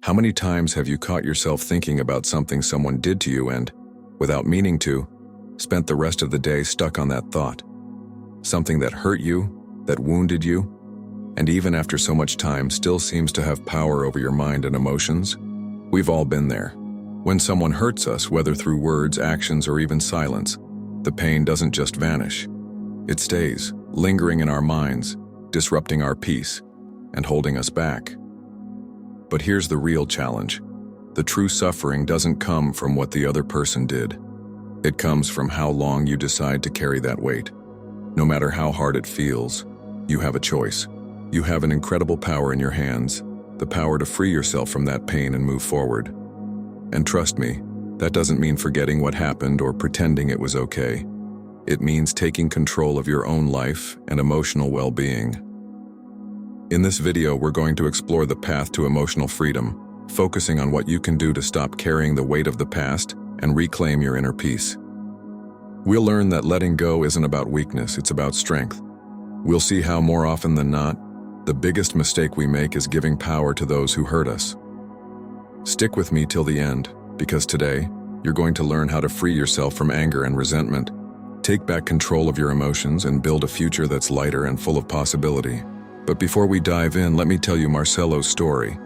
How many times have you caught yourself thinking about something someone did to you and, without meaning to, spent the rest of the day stuck on that thought? Something that hurt you, that wounded you, and even after so much time still seems to have power over your mind and emotions? We've all been there. When someone hurts us, whether through words, actions, or even silence, the pain doesn't just vanish. It stays, lingering in our minds, disrupting our peace, and holding us back. But here's the real challenge. The true suffering doesn't come from what the other person did. It comes from how long you decide to carry that weight. No matter how hard it feels, you have a choice. You have an incredible power in your hands, the power to free yourself from that pain and move forward. And trust me, that doesn't mean forgetting what happened or pretending it was okay. It means taking control of your own life and emotional well-being. In this video, we're going to explore the path to emotional freedom, focusing on what you can do to stop carrying the weight of the past and reclaim your inner peace. We'll learn that letting go isn't about weakness, it's about strength. We'll see how more often than not, the biggest mistake we make is giving power to those who hurt us. Stick with me till the end, because today, you're going to learn how to free yourself from anger and resentment, take back control of your emotions, and build a future that's lighter and full of possibility. But before we dive in, let me tell you Marcelo's story.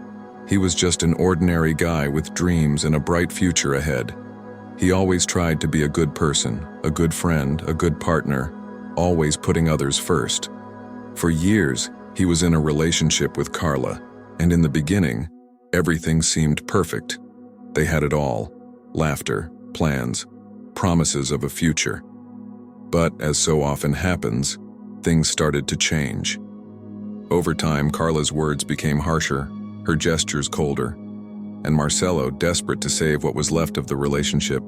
He was just an ordinary guy with dreams and a bright future ahead. He always tried to be a good person, a good friend, a good partner, always putting others first. For years, he was in a relationship with Carla, and in the beginning, everything seemed perfect. They had it all: laughter, plans, promises of a future. But as so often happens, things started to change. Over time, Carla's words became harsher, her gestures colder, and Marcelo, desperate to save what was left of the relationship,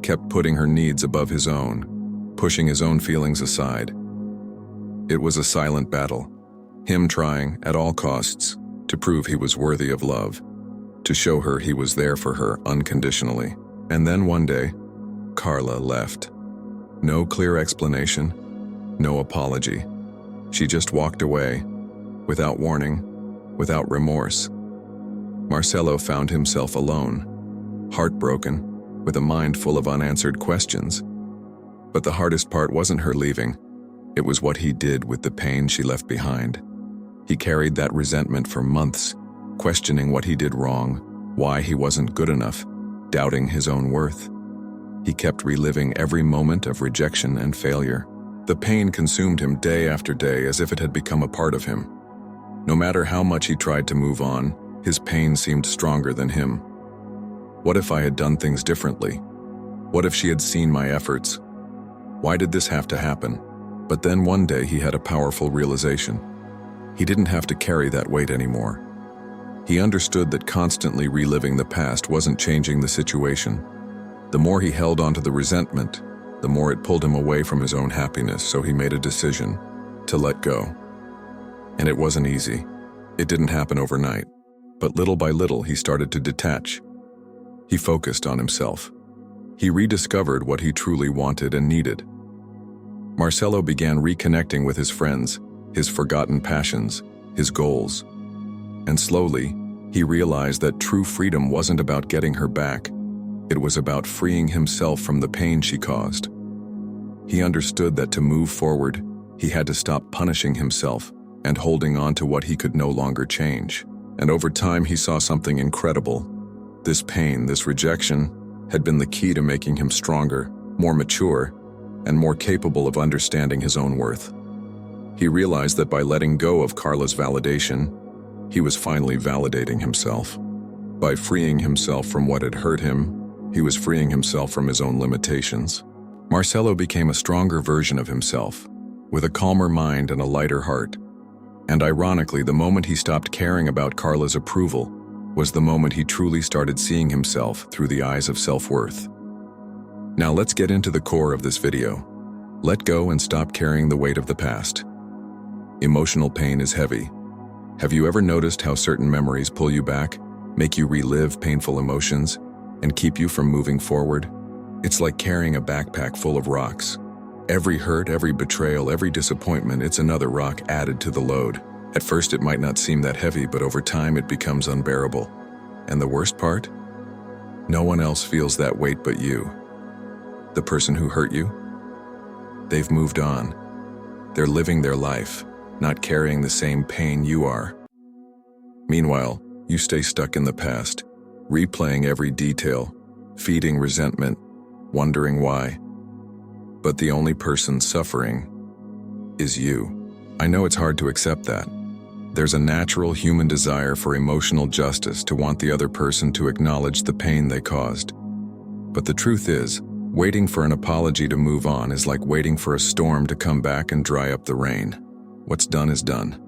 kept putting her needs above his own, pushing his own feelings aside. It was a silent battle, him trying, at all costs, to prove he was worthy of love, to show her he was there for her unconditionally. And then one day, Carla left. No clear explanation, no apology. She just walked away, without warning, without remorse. Marcelo found himself alone, heartbroken, with a mind full of unanswered questions. But the hardest part wasn't her leaving. It was what he did with the pain she left behind. He carried that resentment for months, questioning what he did wrong, why he wasn't good enough, doubting his own worth. He kept reliving every moment of rejection and failure. The pain consumed him day after day as if it had become a part of him. No matter how much he tried to move on, his pain seemed stronger than him. What if I had done things differently? What if she had seen my efforts? Why did this have to happen? But then one day he had a powerful realization. He didn't have to carry that weight anymore. He understood that constantly reliving the past wasn't changing the situation. The more he held onto the resentment, the more it pulled him away from his own happiness, so he made a decision to let go. And it wasn't easy. It didn't happen overnight. But little by little, he started to detach. He focused on himself. He rediscovered what he truly wanted and needed. Marcelo began reconnecting with his friends, his forgotten passions, his goals. And slowly, he realized that true freedom wasn't about getting her back. It was about freeing himself from the pain she caused. He understood that to move forward, he had to stop punishing himself and holding on to what he could no longer change. And over time, he saw something incredible. This pain, this rejection, had been the key to making him stronger, more mature, and more capable of understanding his own worth. He realized that by letting go of Carla's validation, he was finally validating himself. By freeing himself from what had hurt him, he was freeing himself from his own limitations. Marcelo became a stronger version of himself, with a calmer mind and a lighter heart. And ironically, the moment he stopped caring about Carla's approval was the moment he truly started seeing himself through the eyes of self-worth. Now let's get into the core of this video. Let go and stop carrying the weight of the past. Emotional pain is heavy. Have you ever noticed how certain memories pull you back, make you relive painful emotions, and keep you from moving forward? It's like carrying a backpack full of rocks. Every hurt, every betrayal, every disappointment, it's another rock added to the load. At first it might not seem that heavy, but over time it becomes unbearable. And the worst part? No one else feels that weight but you. The person who hurt you? They've moved on. They're living their life, not carrying the same pain you are. Meanwhile, you stay stuck in the past, replaying every detail, feeding resentment, wondering why. But the only person suffering is you. I know it's hard to accept that. There's a natural human desire for emotional justice, to want the other person to acknowledge the pain they caused. But the truth is, waiting for an apology to move on is like waiting for a storm to come back and dry up the rain. What's done is done.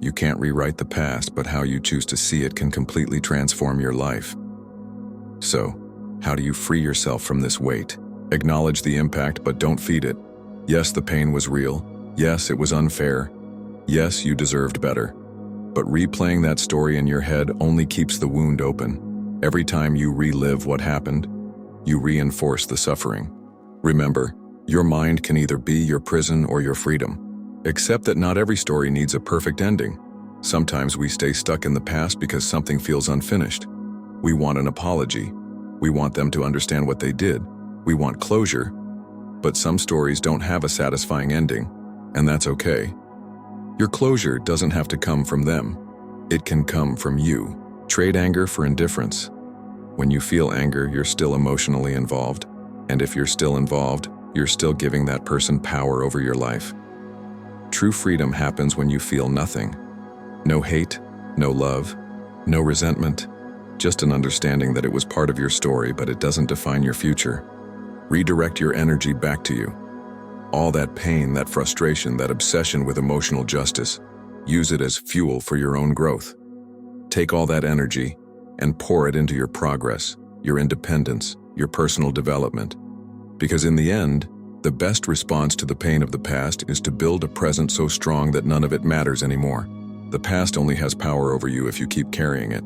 You can't rewrite the past, but how you choose to see it can completely transform your life. So, how do you free yourself from this weight? Acknowledge the impact, but don't feed it. Yes, the pain was real. Yes, it was unfair. Yes, you deserved better. But replaying that story in your head only keeps the wound open. Every time you relive what happened, you reinforce the suffering. Remember, your mind can either be your prison or your freedom. Accept that not every story needs a perfect ending. Sometimes we stay stuck in the past because something feels unfinished. We want an apology. We want them to understand what they did. We want closure. But some stories don't have a satisfying ending, and that's okay. Your closure doesn't have to come from them. It can come from you. Trade anger for indifference. When you feel anger, you're still emotionally involved. And if you're still involved, you're still giving that person power over your life. True freedom happens when you feel nothing. No hate, no love, no resentment. Just an understanding that it was part of your story, but it doesn't define your future. Redirect your energy back to you. All that pain, that frustration, that obsession with emotional justice, use it as fuel for your own growth. Take all that energy and pour it into your progress, your independence, your personal development. Because in the end, the best response to the pain of the past is to build a present so strong that none of it matters anymore. The past only has power over you if you keep carrying it.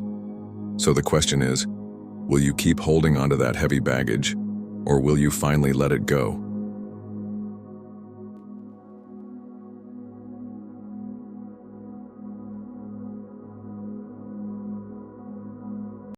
So the question is, will you keep holding onto that heavy baggage, or will you finally let it go?